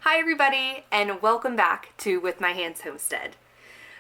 Hi everybody, and welcome back to With My Hands Homestead.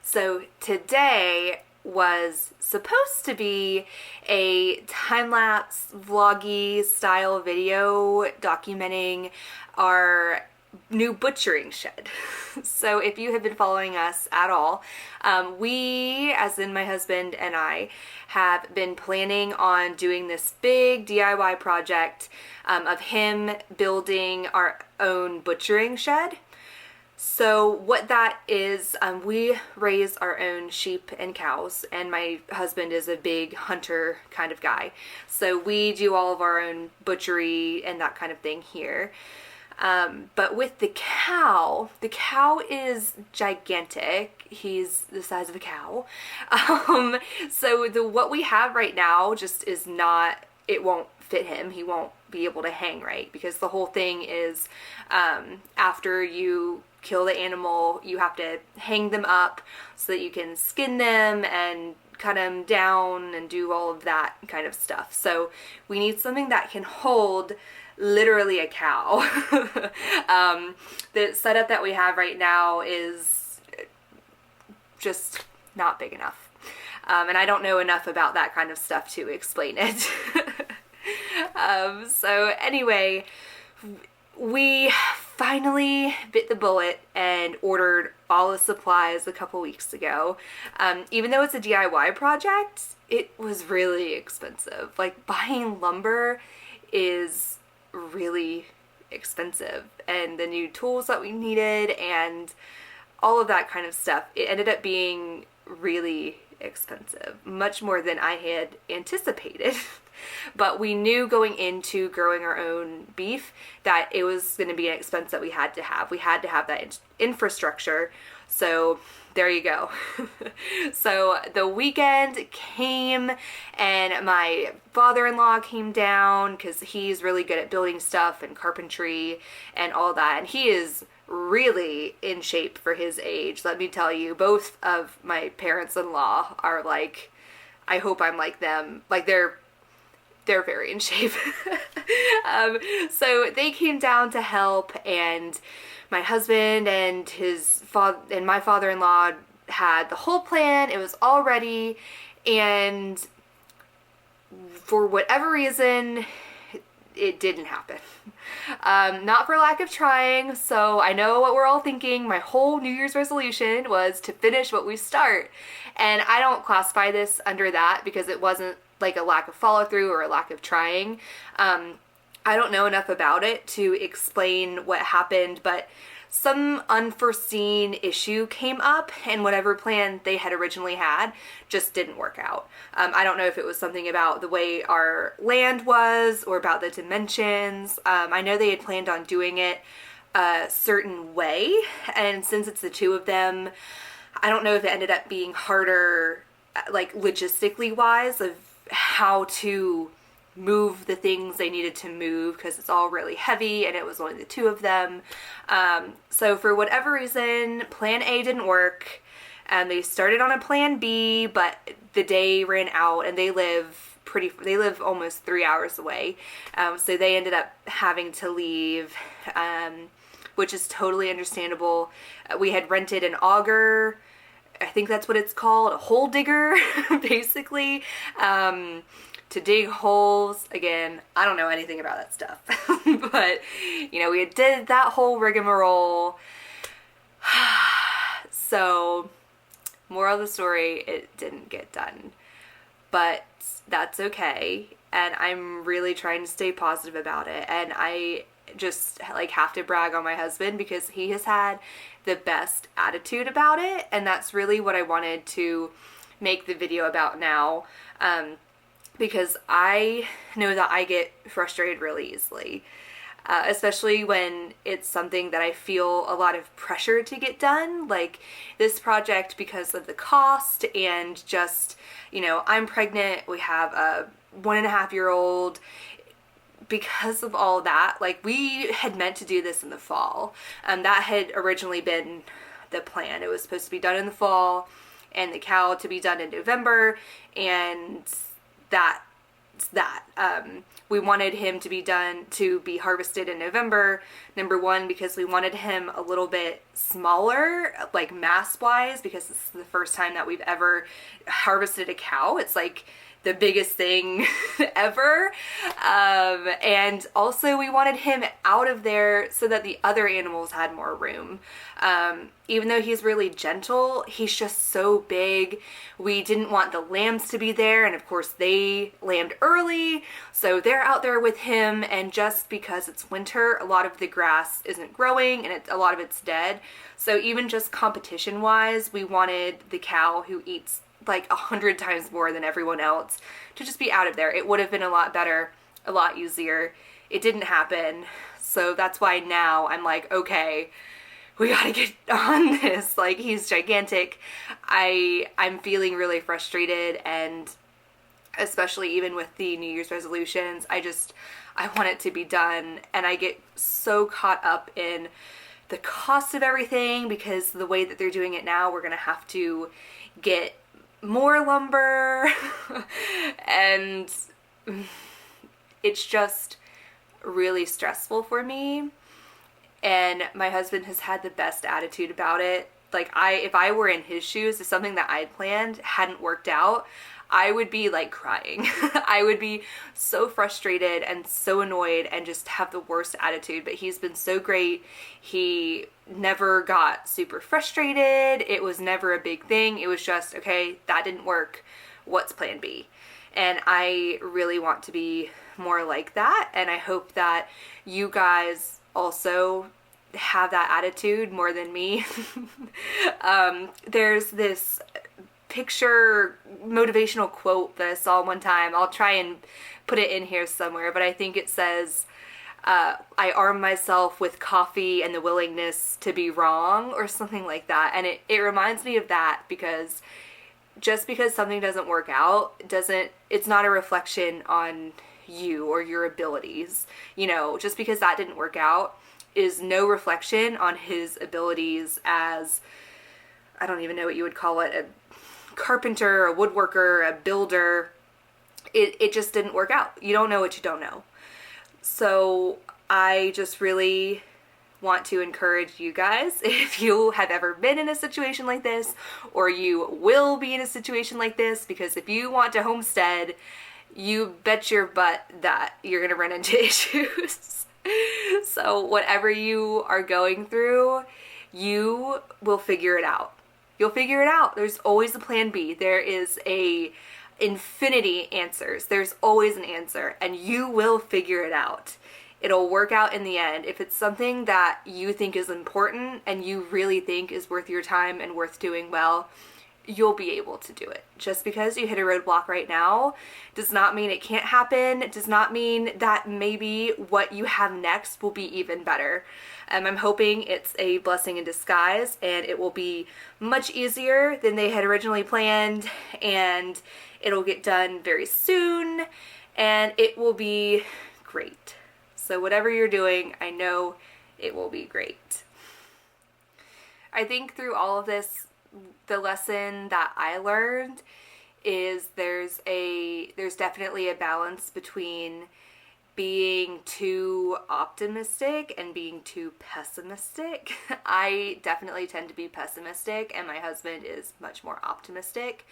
So today was supposed to be a time-lapse vloggy style video documenting our new butchering shed. So if you have been following us at all, we, as in my husband and I, have been planning on doing this big DIY project of him building our own butchering shed. So what that is, we raise our own sheep and cows, and my husband is a big hunter kind of guy. So we do all of our own butchery and that kind of thing here. But with the cow is gigantic. He's the size of a cow. So what we have right now just is not, it won't fit him. He won't be able to hang right, because the whole thing is, after you kill the animal, you have to hang them up so that you can skin them and cut them down and do all of that kind of stuff. So we need something that can hold literally a cow. The setup that we have right now is just not big enough. And I don't know enough about that kind of stuff to explain it. So anyway, we finally bit the bullet and ordered all the supplies a couple weeks ago. Even though it's a DIY project, it was really expensive. Like, buying lumber is really expensive, and the new tools that we needed and all of that kind of stuff, it ended up being really expensive, much more than I had anticipated. But we knew going into growing our own beef that it was going to be an expense that we had to have. We had to have that infrastructure. So there you go. So the weekend came and my father-in-law came down because he's really good at building stuff and carpentry and all that. And he is really in shape for his age. Let me tell you, both of my parents-in-law are like, I hope I'm like them. Like, they're very in shape. So they came down to help, and my husband and his and my father-in-law had the whole plan. It was all ready, and for whatever reason, it didn't happen. Not for lack of trying. So I know what we're all thinking. My whole New Year's resolution was to finish what we start, and I don't classify this under that because it wasn't like a lack of follow through or a lack of trying. I don't know enough about it to explain what happened, but some unforeseen issue came up, and whatever plan they had originally had just didn't work out. I don't know if it was something about the way our land was or about the dimensions. I know they had planned on doing it a certain way, and since it's the two of them, I don't know if it ended up being harder, like logistically wise, of how to move the things they needed to move, because it's all really heavy and it was only the two of them. So for whatever reason, plan A didn't work, and they started on a plan B, but the day ran out, and they live almost 3 hours away. So they ended up having to leave, which is totally understandable. We had rented an auger, I think that's what it's called, a hole digger, basically, to dig holes. Again, I don't know anything about that stuff, but, we did that whole rigmarole. So, moral of the story, it didn't get done, but that's okay, and I'm really trying to stay positive about it, and I just have to brag on my husband because he has had the best attitude about it, and that's really what I wanted to make the video about now, because I know that I get frustrated really easily, especially when it's something that I feel a lot of pressure to get done, like this project, because of the cost and just, I'm pregnant, we have a 1.5-year-old. Because of all that, we had meant to do this in the fall. That had originally been the plan. It was supposed to be done in the fall, and the cow to be done in November, and that that. We wanted him to be harvested in November. Number one, because we wanted him a little bit smaller, like mass-wise, because this is the first time that we've ever harvested a cow. It's like the biggest thing ever. And also we wanted him out of there so that the other animals had more room. Even though he's really gentle, he's just so big. We didn't want the lambs to be there, and of course they lambed early, so they're out there with him, and just because it's winter, a lot of the grass isn't growing and a lot of it's dead. So even just competition wise, we wanted the cow who eats like 100 times more than everyone else to just be out of there. It would have been a lot better, a lot easier. It didn't happen. So that's why now I'm like, okay, we gotta get on this. Like, he's gigantic. I'm feeling really frustrated, and especially even with the New Year's resolutions, I want it to be done, and I get so caught up in the cost of everything, because the way that they're doing it now, we're gonna have to get more lumber and it's just really stressful for me. And my husband has had the best attitude about it. Like, if I were in his shoes, if something that I'd planned hadn't worked out, I would be like crying. I would be so frustrated and so annoyed and just have the worst attitude. But he's been so great. He never got super frustrated. It was never a big thing. It was just, okay, that didn't work. What's plan B? And I really want to be more like that. And I hope that you guys also have that attitude more than me. There's this picture motivational quote that I saw one time. I'll try and put it in here somewhere, but I think it says, I arm myself with coffee and the willingness to be wrong, or something like that. And it reminds me of that, because just because something doesn't work out, it's not a reflection on you or your abilities. You know, just because that didn't work out is no reflection on his abilities as, I don't even know what you would call it, a carpenter, a woodworker, a builder. It just didn't work out. You don't know what you don't know. So I just really want to encourage you guys, if you have ever been in a situation like this, or you will be in a situation like this, because if you want to homestead, you bet your butt that you're gonna run into issues. So whatever you are going through, you will figure it out. You'll figure it out. There's always a plan B. There is a infinity answers. There's always an answer, and you will figure it out. It'll work out in the end. If it's something that you think is important and you really think is worth your time and worth doing well, you'll be able to do it. Just because you hit a roadblock right now does not mean it can't happen. It does not mean that maybe what you have next will be even better. I'm hoping it's a blessing in disguise, and it will be much easier than they had originally planned, and it'll get done very soon, and it will be great. So whatever you're doing, I know it will be great. I think through all of this, the lesson that I learned is there's definitely a balance between being too optimistic and being too pessimistic. I definitely tend to be pessimistic, and my husband is much more optimistic.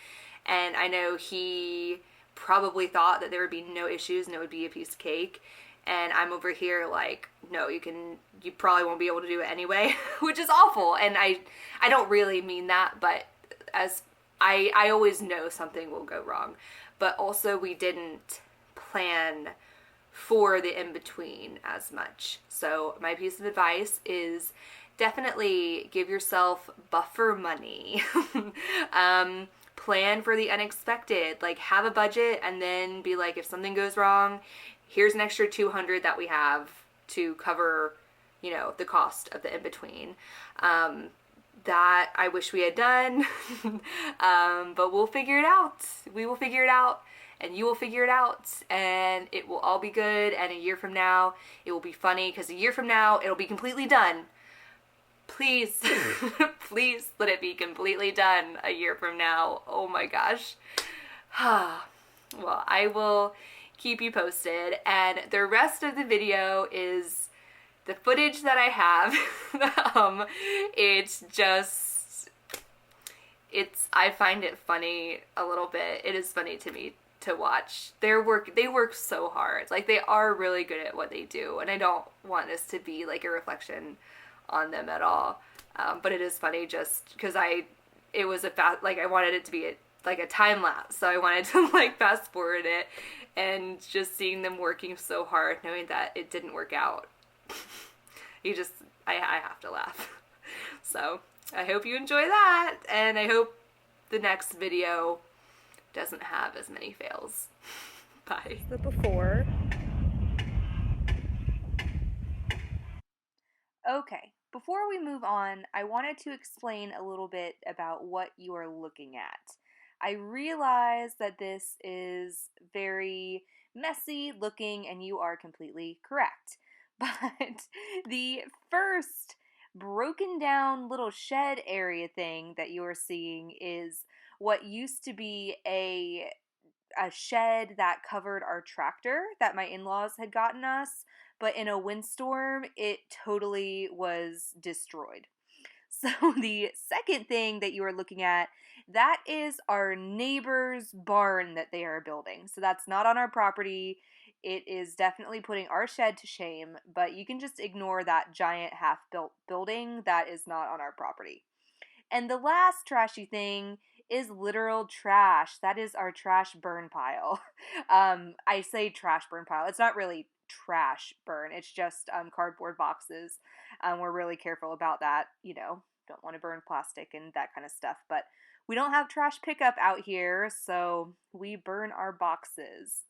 And I know he probably thought that there would be no issues and it would be a piece of cake. And I'm over here like, no, you probably won't be able to do it anyway, which is awful. And I don't really mean that, but as I always know something will go wrong. But also we didn't plan for the in-between as much. So my piece of advice is definitely give yourself buffer money. Plan for the unexpected. Like, have a budget and then be like, if something goes wrong, here's an extra $200 that we have to cover, the cost of the in-between. That I wish we had done, but we'll figure it out. We will figure it out, and you will figure it out, and it will all be good, and a year from now, it will be funny, because a year from now, it'll be completely done. Please, please let it be completely done a year from now. Oh my gosh. Well, I will keep you posted. And the rest of the video is the footage that I have. It's just, I find it funny a little bit. It is funny to me to watch their work. They work so hard. Like, they are really good at what they do, and I don't want this to be like a reflection on them at all. But it is funny just because it was I wanted it to be like a time lapse, so I wanted to like fast forward it, and just seeing them working so hard, knowing that it didn't work out. I have to laugh. So I hope you enjoy that, and I hope the next video doesn't have as many fails. Bye. The before. Okay, before we move on, I wanted to explain a little bit about what you are looking at. I realize that this is very messy looking, and you are completely correct. But the first broken down little shed area thing that you are seeing is what used to be a shed that covered our tractor that my in-laws had gotten us, but in a windstorm it totally was destroyed. So the second thing that you are looking at, that is our neighbor's barn that they are building. So that's not on our property. It is definitely putting our shed to shame, but you can just ignore that giant half-built building that is not on our property. And the last trashy thing is literal trash. That is our trash burn pile. I say trash burn pile. It's not really trash burn. It's just cardboard boxes. We're really careful about that. You know, don't want to burn plastic and that kind of stuff. But we don't have trash pickup out here, so we burn our boxes.